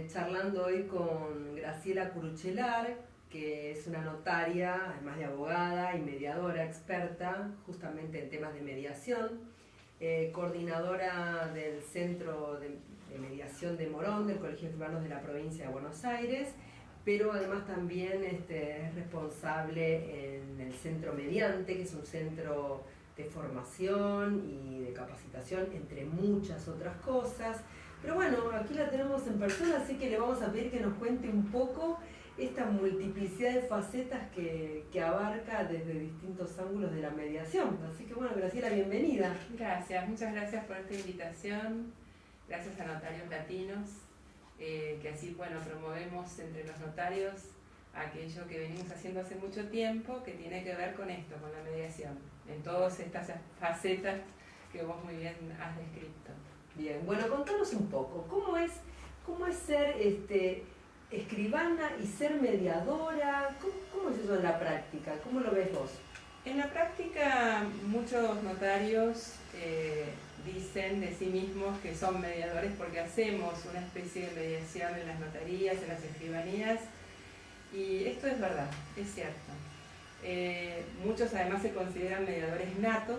charlando hoy con Graciela Curuchelar, que es una notaria, además de abogada y mediadora experta justamente en temas de mediación, coordinadora del Centro de Mediación de Morón, del Colegio de Escribanos de la provincia de Buenos Aires, pero además también es responsable en el Centro Mediante, que es un centro de formación y de capacitación, entre muchas otras cosas. Pero bueno, aquí la tenemos en persona, así que le vamos a pedir que nos cuente un poco esta multiplicidad de facetas que abarca desde distintos ángulos de la mediación. Así que bueno, Graciela, bienvenida. Gracias, muchas gracias por esta invitación. Gracias a Notarios Latinos, que así, bueno, promovemos entre los notarios aquello que venimos haciendo hace mucho tiempo, que tiene que ver con esto, con la mediación, en todas estas facetas que vos muy bien has descrito. Bien, bueno, contanos un poco, ¿cómo es ser escribana y ser mediadora? ¿Cómo es eso en la práctica? ¿Cómo lo ves vos? En la práctica, muchos notarios dicen de sí mismos que son mediadores porque hacemos una especie de mediación en las notarías, en las escribanías, y esto es verdad, es cierto. Muchos además se consideran mediadores natos,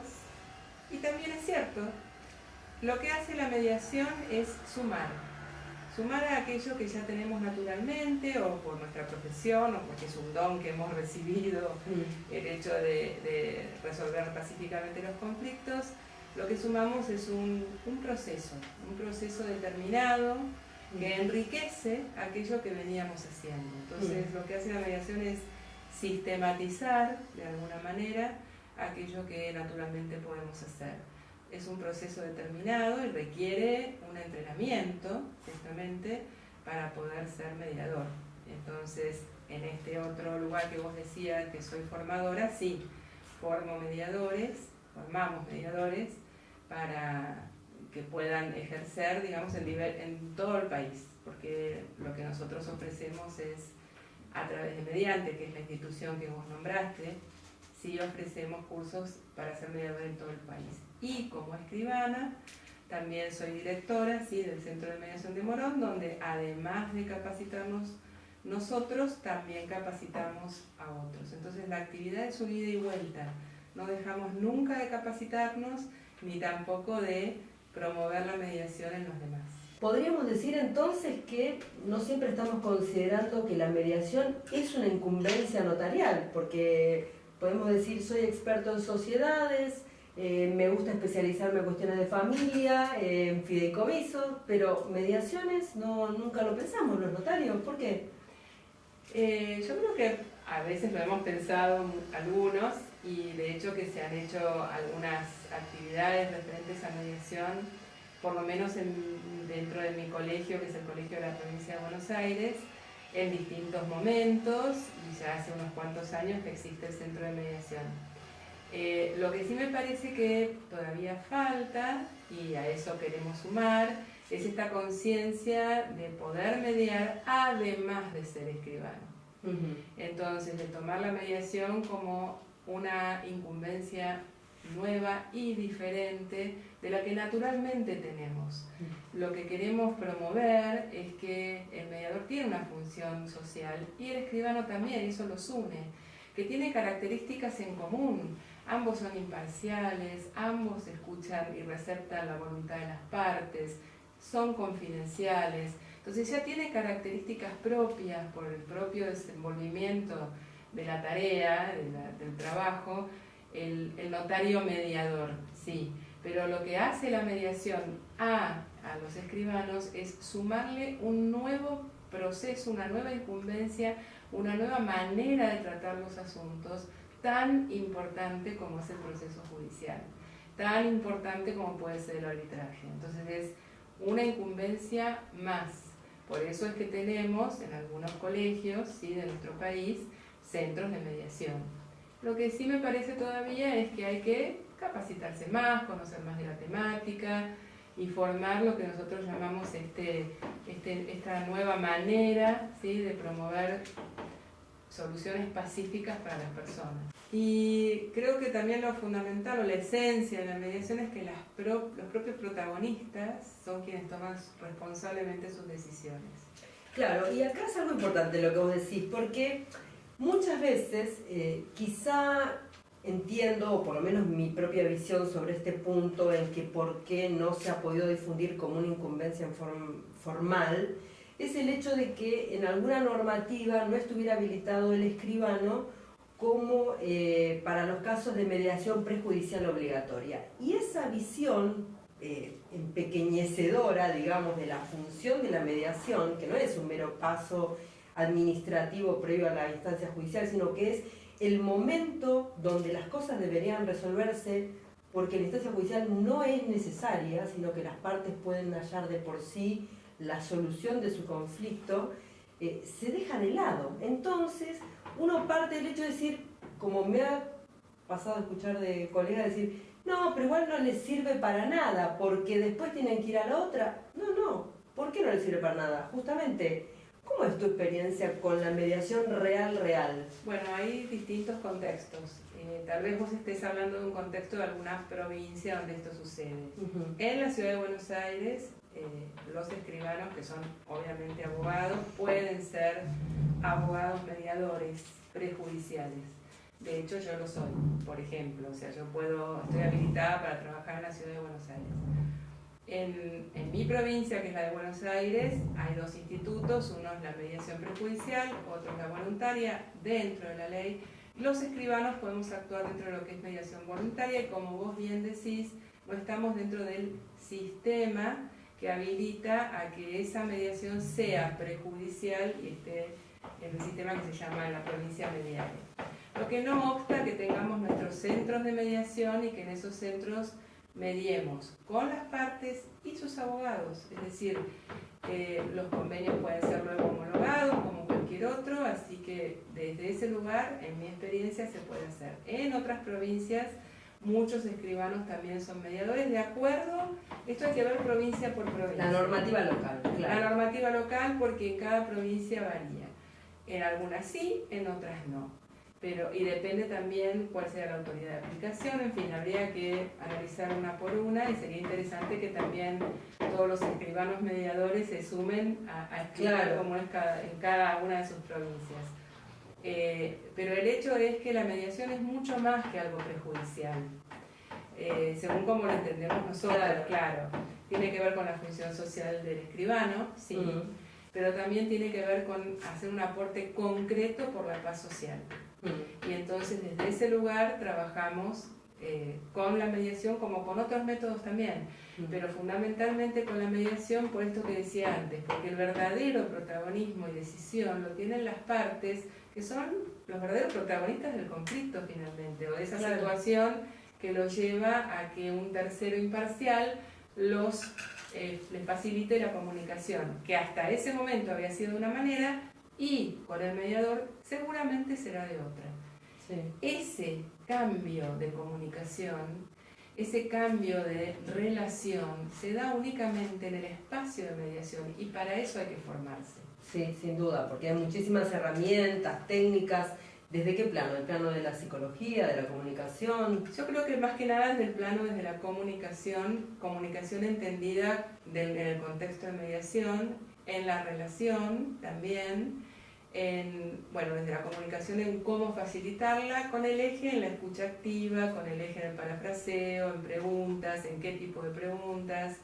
y también es cierto. Lo que hace la mediación es sumar a aquello que ya tenemos naturalmente, o por nuestra profesión, o porque es un don que hemos recibido, el hecho de resolver pacíficamente los conflictos. Lo que sumamos es un proceso determinado que enriquece aquello que veníamos haciendo. Entonces, lo que hace la mediación es sistematizar, de alguna manera, aquello que naturalmente podemos hacer. Es un proceso determinado y requiere un entrenamiento, justamente, para poder ser mediador. Entonces, en este otro lugar que vos decías que soy formadora, sí, formamos mediadores para que puedan ejercer, digamos, en todo el país, porque lo que nosotros ofrecemos es, a través de Mediante, que es la institución que vos nombraste, sí ofrecemos cursos para ser mediador en todo el país. Y como escribana, también soy directora, ¿sí?, del Centro de Mediación de Morón, donde además de capacitarnos nosotros, también capacitamos a otros. Entonces la actividad es un ida y vuelta. No dejamos nunca de capacitarnos, ni tampoco de promover la mediación en los demás. Podríamos decir entonces que no siempre estamos considerando que la mediación es una incumbencia notarial, porque podemos decir, soy experto en sociedades, me gusta especializarme en cuestiones de familia, en fideicomisos, pero mediaciones nunca lo pensamos los notarios. ¿Por qué? Yo creo que a veces lo hemos pensado algunos, y de hecho que se han hecho algunas actividades referentes a mediación, por lo menos dentro de mi colegio, que es el Colegio de la Provincia de Buenos Aires, en distintos momentos, y ya hace unos cuantos años que existe el Centro de Mediación. Lo que sí me parece que todavía falta, y a eso queremos sumar, es esta conciencia de poder mediar además de ser escribano. Entonces, de tomar la mediación como una incumbencia nueva y diferente de la que naturalmente tenemos. Lo que queremos promover es que el mediador tiene una función social y el escribano también, y eso los une, que tiene características en común. Ambos son imparciales, ambos escuchan y receptan la voluntad de las partes, son confidenciales. Entonces ya tiene características propias por el propio desenvolvimiento de la tarea, del trabajo, el notario mediador, sí. Pero lo que hace la mediación a los escribanos es sumarle un nuevo proceso, una nueva incumbencia, una nueva manera de tratar los asuntos, tan importante como es el proceso judicial, tan importante como puede ser el arbitraje. Entonces es una incumbencia más. Por eso es que tenemos en algunos colegios, ¿sí?, de nuestro país, centros de mediación. Lo que sí me parece todavía es que hay que capacitarse más, conocer más de la temática y formar lo que nosotros llamamos esta nueva manera, ¿sí?, de promover soluciones pacíficas para las personas. Y creo que también lo fundamental o la esencia de la mediación es que los propios protagonistas son quienes toman responsablemente sus decisiones. Claro, y acá es algo importante lo que vos decís, porque muchas veces quizá entiendo, o por lo menos mi propia visión sobre este punto, en que por qué no se ha podido difundir como una incumbencia formal, es el hecho de que en alguna normativa no estuviera habilitado el escribano como para los casos de mediación prejudicial obligatoria. Y esa visión empequeñecedora, digamos, de la función de la mediación, que no es un mero paso administrativo previo a la instancia judicial, sino que es el momento donde las cosas deberían resolverse, porque la instancia judicial no es necesaria, sino que las partes pueden hallar de por sí la solución de su conflicto, se deja de lado. Entonces, uno parte del hecho de decir, como me ha pasado a escuchar de colegas decir, no, pero igual no les sirve para nada, porque después tienen que ir a la otra. No, ¿por qué no les sirve para nada? Justamente, ¿cómo es tu experiencia con la mediación real? Bueno, hay distintos contextos. Tal vez vos estés hablando de un contexto de alguna provincia donde esto sucede. En la ciudad de Buenos Aires, los escribanos, que son obviamente abogados, pueden ser abogados mediadores prejudiciales. De hecho, yo lo soy, por ejemplo. O sea, estoy habilitada para trabajar en la ciudad de Buenos Aires. En mi provincia, que es la de Buenos Aires, hay dos institutos, uno es la mediación prejudicial, otro es la voluntaria, dentro de la ley. Los escribanos podemos actuar dentro de lo que es mediación voluntaria y, como vos bien decís, no estamos dentro del sistema que habilita a que esa mediación sea prejudicial y esté en el sistema que se llama la provincia mediaria. Lo que no obsta que tengamos nuestros centros de mediación y que en esos centros mediemos con las partes y sus abogados. Es decir, los convenios pueden ser luego homologados como cualquier otro, así que desde ese lugar, en mi experiencia, se puede hacer. En otras provincias, muchos escribanos también son mediadores, de acuerdo, esto hay que ver provincia por provincia. La normativa local, claro. La normativa local, porque en cada provincia varía. En algunas sí, en otras no. Y depende también cuál sea la autoridad de aplicación. En fin, habría que analizar una por una y sería interesante que también todos los escribanos mediadores se sumen a explicar cómo es en cada una de sus provincias. Pero el hecho es que la mediación es mucho más que algo prejudicial, según como lo entendemos nosotros, claro. Tiene que ver con la función social del escribano, sí, pero también tiene que ver con hacer un aporte concreto por la paz social. Y entonces desde ese lugar trabajamos con la mediación como con otros métodos también, pero fundamentalmente con la mediación por esto que decía antes, porque el verdadero protagonismo y decisión lo tienen las partes, que son los verdaderos protagonistas del conflicto finalmente, o de esa situación que los lleva a que un tercero imparcial les facilite la comunicación, que hasta ese momento había sido de una manera y con el mediador seguramente será de otra. Sí. Ese cambio de comunicación, ese cambio de relación, se da únicamente en el espacio de mediación y para eso hay que formarse. Sí, sin duda, porque hay muchísimas herramientas, técnicas. ¿Desde qué plano? ¿El plano de la psicología, de la comunicación? Yo creo que más que nada desde el plano de la comunicación entendida en el contexto de mediación, en la relación también, desde la comunicación en cómo facilitarla, con el eje en la escucha activa, con el eje en el parafraseo, en preguntas, en qué tipo de preguntas,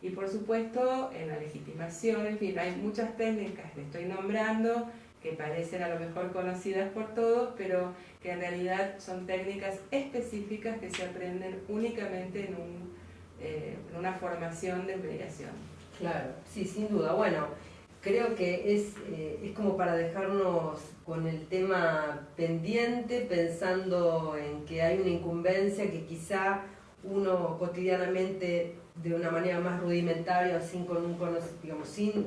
y por supuesto en la legitimación. En fin, hay muchas técnicas que estoy nombrando que parecen a lo mejor conocidas por todos, pero que en realidad son técnicas específicas que se aprenden únicamente en una formación de mediación. Claro, sí, sin duda. Bueno, creo que es como para dejarnos con el tema pendiente, pensando en que hay una incumbencia que quizá uno cotidianamente, de una manera más rudimentaria, sin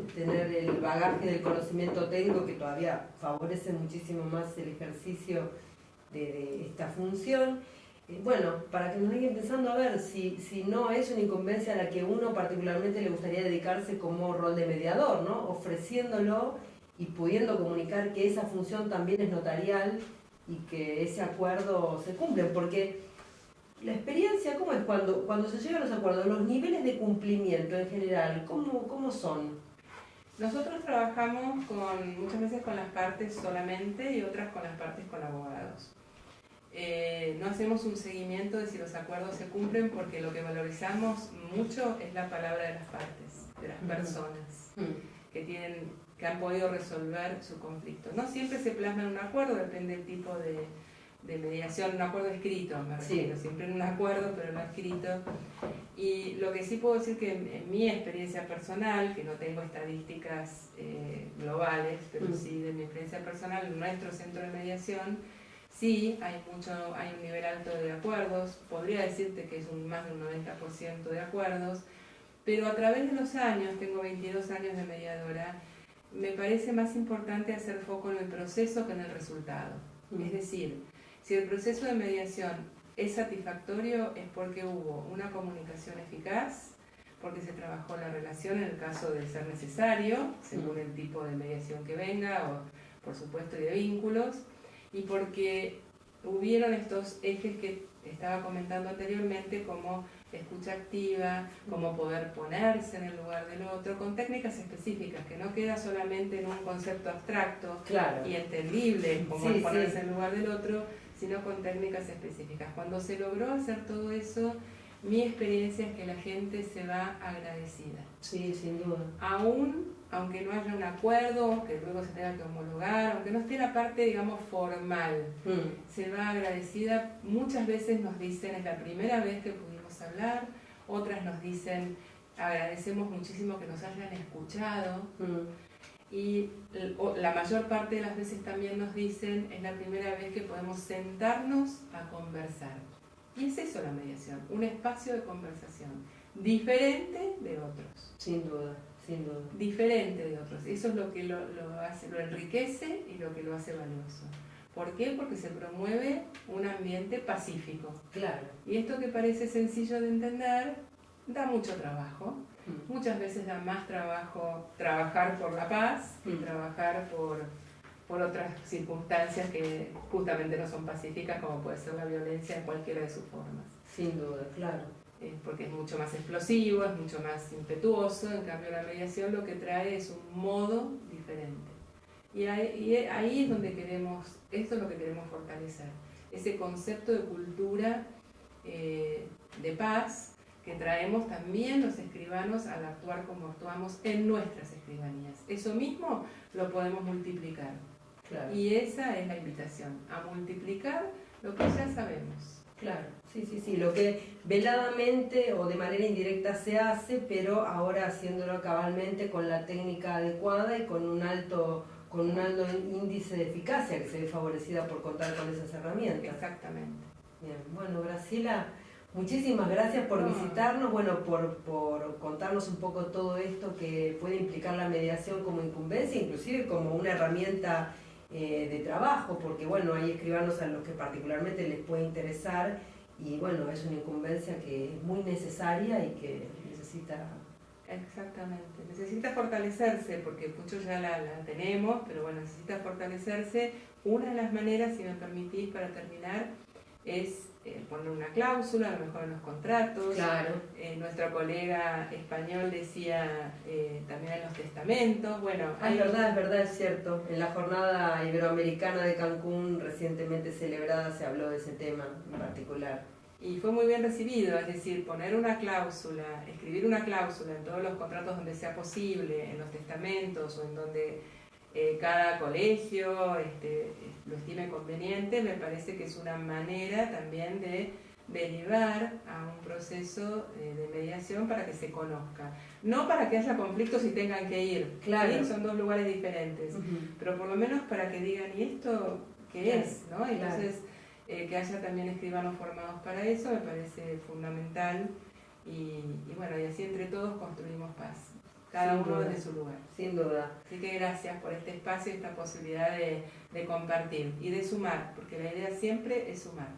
tener el bagaje del conocimiento técnico, que todavía favorece muchísimo más el ejercicio de esta función. Para que nos vayan pensando a ver si no es una incumbencia a la que uno particularmente le gustaría dedicarse como rol de mediador, ¿no? Ofreciéndolo y pudiendo comunicar que esa función también es notarial y que ese acuerdo se cumple, porque la experiencia, ¿cómo es cuando se llegan a los acuerdos? Los niveles de cumplimiento en general, ¿cómo son? Nosotros trabajamos muchas veces con las partes solamente y otras con las partes con abogados. No hacemos un seguimiento de si los acuerdos se cumplen porque lo que valorizamos mucho es la palabra de las partes, de las personas que han podido resolver su conflicto. No siempre se plasma en un acuerdo, depende del tipo de mediación, un acuerdo escrito, me refiero, siempre en un acuerdo, pero no escrito. Y lo que sí puedo decir que en mi experiencia personal, que no tengo estadísticas globales, pero sí de mi experiencia personal, en nuestro centro de mediación, sí hay un nivel alto de acuerdos, podría decirte que es más de un 90% de acuerdos, pero a través de los años, tengo 22 años de mediadora, me parece más importante hacer foco en el proceso que en el resultado. Es decir, si el proceso de mediación es satisfactorio es porque hubo una comunicación eficaz, porque se trabajó la relación en el caso de ser necesario, según el tipo de mediación que venga, o por supuesto y de vínculos, y porque hubieron estos ejes que estaba comentando anteriormente, como escucha activa, como poder ponerse en el lugar del otro, con técnicas específicas, que no queda solamente en un concepto abstracto y entendible, como ponerse en el lugar del otro, sino con técnicas específicas. Cuando se logró hacer todo eso, mi experiencia es que la gente se va agradecida. Sí, sin duda. Aunque no haya un acuerdo, que luego se tenga que homologar, aunque no esté la parte, digamos, formal, se va agradecida. Muchas veces nos dicen, es la primera vez que pudimos hablar, otras nos dicen, agradecemos muchísimo que nos hayan escuchado. Y la mayor parte de las veces también nos dicen, es la primera vez que podemos sentarnos a conversar. Y es eso la mediación, un espacio de conversación, diferente de otros. Sin duda, sin duda. Diferente de otros. Eso es lo que lo enriquece y lo que lo hace valioso. ¿Por qué? Porque se promueve un ambiente pacífico. Claro. Y esto que parece sencillo de entender, da mucho trabajo. Muchas veces da más trabajo trabajar por la paz y trabajar por otras circunstancias que justamente no son pacíficas, como puede ser la violencia en cualquiera de sus formas. Sin duda, claro. Porque es mucho más explosivo, es mucho más impetuoso, en cambio la mediación lo que trae es un modo diferente. Y ahí es donde esto es lo que queremos fortalecer, ese concepto de cultura de paz que traemos también los escribanos al actuar como actuamos en nuestras escribanías. Eso mismo lo podemos multiplicar. Claro. Y esa es la invitación, a multiplicar lo que ya sabemos. Claro, sí, lo que veladamente o de manera indirecta se hace, pero ahora haciéndolo cabalmente con la técnica adecuada y con un alto índice de eficacia que se ve favorecida por contar con esas herramientas. Exactamente. Bien, bueno, Graciela, muchísimas gracias por visitarnos, bueno, por contarnos un poco todo esto que puede implicar la mediación como incumbencia, inclusive como una herramienta de trabajo, porque bueno, hay escribanos a los que particularmente les puede interesar y bueno, es una incumbencia que es muy necesaria y que necesita... Exactamente, necesita fortalecerse, porque muchos ya la tenemos, pero bueno, necesita fortalecerse. Una de las maneras, si me permitís para terminar, es poner una cláusula, a lo mejor en los contratos. Claro. Nuestro colega español decía también en los testamentos. Bueno, es verdad, es cierto. En la jornada iberoamericana de Cancún recientemente celebrada se habló de ese tema en particular. Y fue muy bien recibido, es decir, poner una cláusula, escribir una cláusula en todos los contratos donde sea posible, en los testamentos o en donde cada colegio lo estime conveniente, me parece que es una manera también de derivar a un proceso de mediación para que se conozca. No para que haya conflictos y tengan que ir, claro. ¿sí? Son dos lugares diferentes, pero por lo menos para que digan, ¿y esto qué es? ¿No? Entonces, que haya también escribanos formados para eso me parece fundamental y bueno, y así entre todos construimos paz. Cada uno desde su lugar. Sin duda. Así que gracias por este espacio y esta posibilidad de compartir y de sumar, porque la idea siempre es sumar.